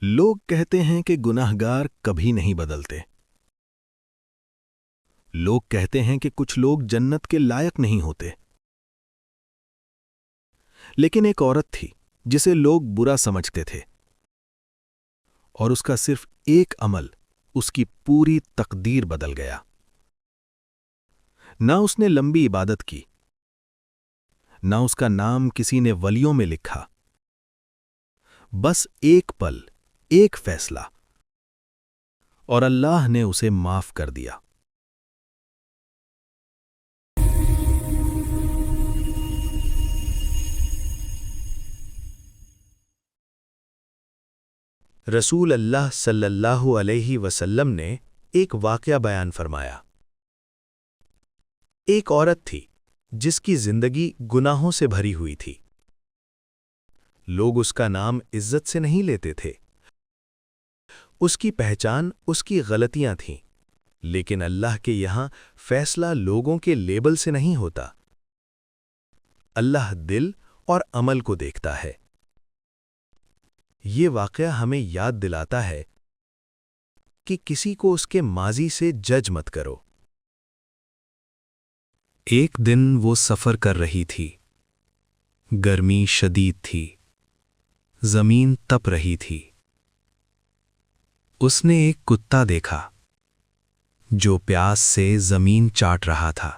لوگ کہتے ہیں کہ گناہگار کبھی نہیں بدلتے۔ لوگ کہتے ہیں کہ کچھ لوگ جنت کے لائق نہیں ہوتے۔ لیکن ایک عورت تھی جسے لوگ برا سمجھتے تھے، اور اس کا صرف ایک عمل اس کی پوری تقدیر بدل گیا۔ نہ اس نے لمبی عبادت کی، نہ اس کا نام کسی نے ولیوں میں لکھا، بس ایک پل، ایک فیصلہ، اور اللہ نے اسے معاف کر دیا۔ رسول اللہ صلی اللہ علیہ وسلم نے ایک واقعہ بیان فرمایا۔ ایک عورت تھی جس کی زندگی گناہوں سے بھری ہوئی تھی۔ لوگ اس کا نام عزت سے نہیں لیتے تھے۔ اس کی پہچان اس کی غلطیاں تھیں، لیکن اللہ کے یہاں فیصلہ لوگوں کے لیبل سے نہیں ہوتا۔ اللہ دل اور عمل کو دیکھتا ہے۔ یہ واقعہ ہمیں یاد دلاتا ہے کہ کسی کو اس کے ماضی سے جج مت کرو۔ ایک دن وہ سفر کر رہی تھی۔ گرمی شدید تھی، زمین تپ رہی تھی۔ اس نے ایک کتا دیکھا جو پیاس سے زمین چاٹ رہا تھا۔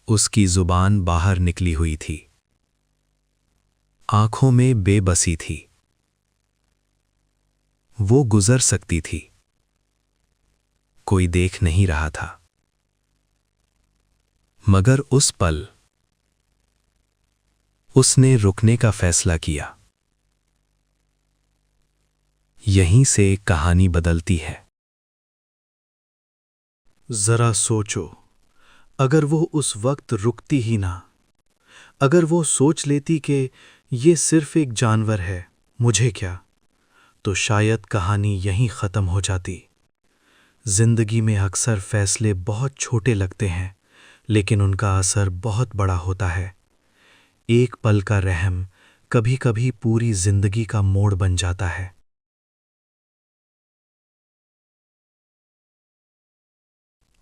اس کی زبان باہر نکلی ہوئی تھی، آنکھوں میں بے بسی تھی۔ وہ گزر سکتی تھی، کوئی دیکھ نہیں رہا تھا، مگر اس پل اس نے رکنے کا فیصلہ کیا۔ یہیں سے کہانی بدلتی ہے۔ ذرا سوچو، اگر وہ اس وقت رکتی ہی نہ، اگر وہ سوچ لیتی کہ یہ صرف ایک جانور ہے، مجھے کیا، تو شاید کہانی یہیں ختم ہو جاتی۔ زندگی میں اکثر فیصلے بہت چھوٹے لگتے ہیں، لیکن ان کا اثر بہت بڑا ہوتا ہے۔ ایک پل کا رحم کبھی کبھی پوری زندگی کا موڑ بن جاتا ہے۔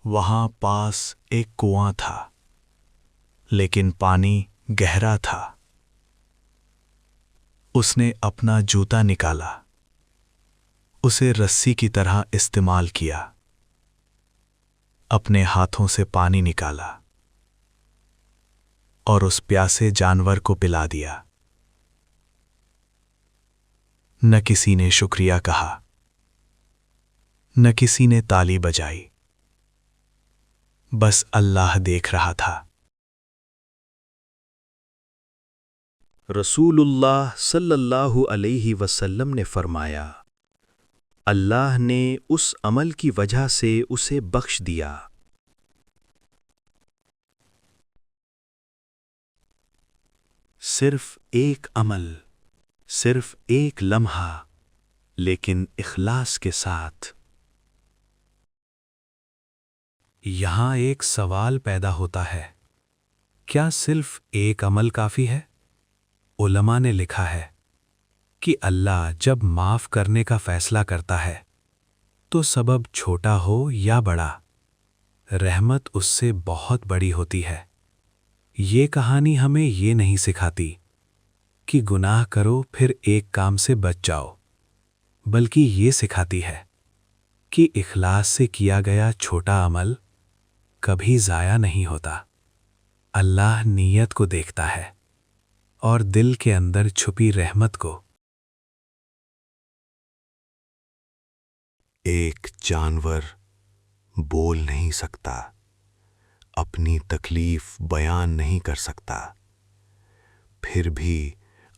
وہاں پاس ایک کنواں تھا، لیکن پانی گہرا تھا۔ اس نے اپنا جوتا نکالا، اسے رسی کی طرح استعمال کیا، اپنے ہاتھوں سے پانی نکالا اور اس پیاسے جانور کو پلا دیا۔ نہ کسی نے شکریہ کہا، نہ کسی نے تالی بجائی، بس اللہ دیکھ رہا تھا۔ رسول اللہ صلی اللہ علیہ وسلم نے فرمایا، اللہ نے اس عمل کی وجہ سے اسے بخش دیا۔ صرف ایک عمل، صرف ایک لمحہ، لیکن اخلاص کے ساتھ۔ یہاں ایک سوال پیدا ہوتا ہے، کیا صرف ایک عمل کافی ہے؟ علماء نے لکھا ہے کہ اللہ جب معاف کرنے کا فیصلہ کرتا ہے تو سبب چھوٹا ہو یا بڑا، رحمت اس سے بہت بڑی ہوتی ہے۔ یہ کہانی ہمیں یہ نہیں سکھاتی کہ گناہ کرو پھر ایک کام سے بچ جاؤ، بلکہ یہ سکھاتی ہے کہ اخلاص سے کیا گیا چھوٹا عمل کبھی ضائع نہیں ہوتا۔ اللہ نیت کو دیکھتا ہے اور دل کے اندر چھپی رحمت کو۔ ایک جانور بول نہیں سکتا، اپنی تکلیف بیان نہیں کر سکتا، پھر بھی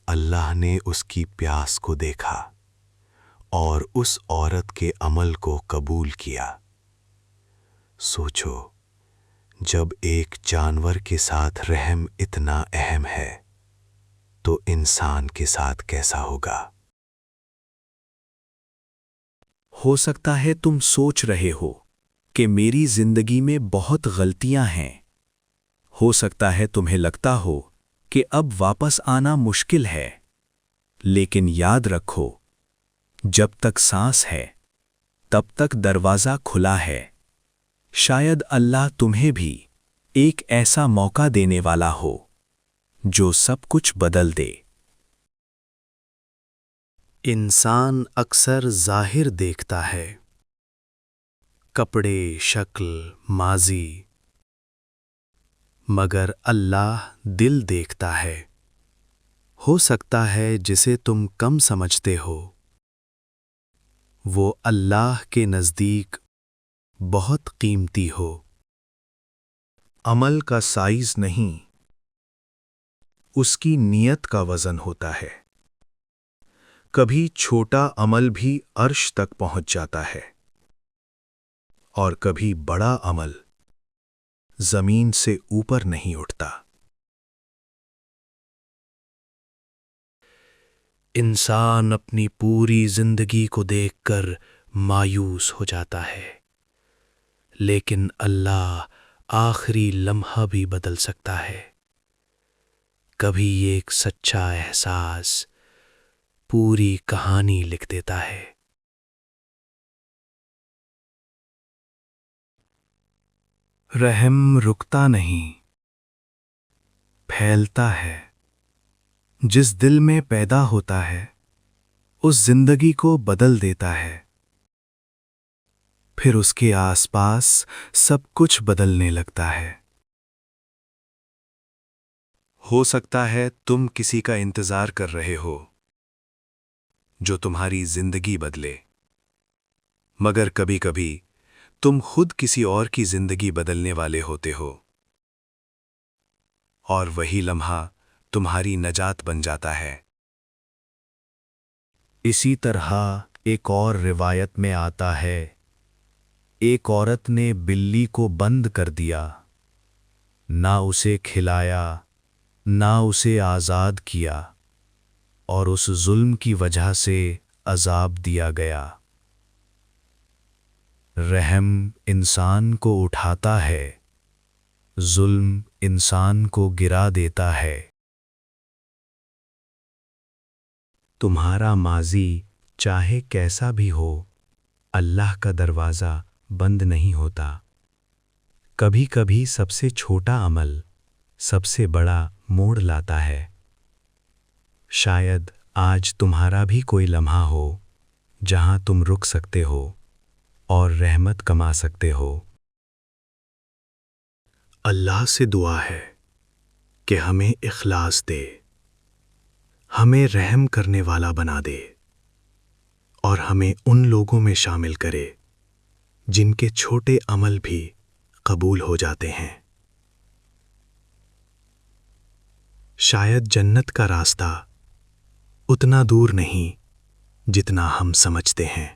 اللہ نے اس کی پیاس کو دیکھا اور اس عورت کے عمل کو قبول کیا۔ سوچو، جب ایک جانور کے ساتھ رحم اتنا اہم ہے تو انسان کے ساتھ کیسا ہوگا؟ ہو سکتا ہے تم سوچ رہے ہو کہ میری زندگی میں بہت غلطیاں ہیں۔ ہو سکتا ہے تمہیں لگتا ہو کہ اب واپس آنا مشکل ہے، لیکن یاد رکھو جب تک سانس ہے تب تک دروازہ کھلا ہے. شاید اللہ تمہیں بھی ایک ایسا موقع دینے والا ہو جو سب کچھ بدل دے. انسان اکثر ظاہر دیکھتا ہے، کپڑے، شکل، ماضی، مگر اللہ دل دیکھتا ہے. ہو سکتا ہے جسے تم کم سمجھتے ہو وہ اللہ کے نزدیک بہت قیمتی ہو. عمل کا سائز نہیں، اس کی نیت کا وزن ہوتا ہے. کبھی چھوٹا عمل بھی عرش تک پہنچ جاتا ہے اور کبھی بڑا عمل زمین سے اوپر نہیں اٹھتا. انسان اپنی پوری زندگی کو دیکھ کر مایوس ہو جاتا ہے، لیکن اللہ آخری لمحہ بھی بدل سکتا ہے. کبھی ایک سچا احساس پوری کہانی لکھ دیتا ہے. رحم رکتا نہیں، پھیلتا ہے. جس دل میں پیدا ہوتا ہے اس زندگی کو بدل دیتا ہے. پھر اس کے آس پاس سب کچھ بدلنے لگتا ہے. ہو سکتا ہے تم کسی کا انتظار کر رہے ہو جو تمہاری زندگی بدلے، مگر کبھی کبھی تم خود کسی اور کی زندگی بدلنے والے ہوتے ہو، اور وہی لمحہ تمہاری نجات بن جاتا ہے. اسی طرح ایک اور روایت میں آتا ہے، ایک عورت نے بلی کو بند کر دیا، نہ اسے کھلایا نہ اسے آزاد کیا، اور اس ظلم کی وجہ سے عذاب دیا گیا. رحم انسان کو اٹھاتا ہے، ظلم انسان کو گرا دیتا ہے. تمہارا ماضی چاہے کیسا بھی ہو، اللہ کا دروازہ بند نہیں ہوتا. کبھی کبھی سب سے چھوٹا عمل سب سے بڑا موڑ لاتا ہے. شاید آج تمہارا بھی کوئی لمحہ ہو جہاں تم رک سکتے ہو اور رحمت کما سکتے ہو. اللہ سے دعا ہے کہ ہمیں اخلاص دے، ہمیں رحم کرنے والا بنا دے، اور ہمیں ان لوگوں میں شامل کرے جن کے چھوٹے عمل بھی قبول ہو جاتے ہیں. شاید جنت کا راستہ اتنا دور نہیں جتنا ہم سمجھتے ہیں.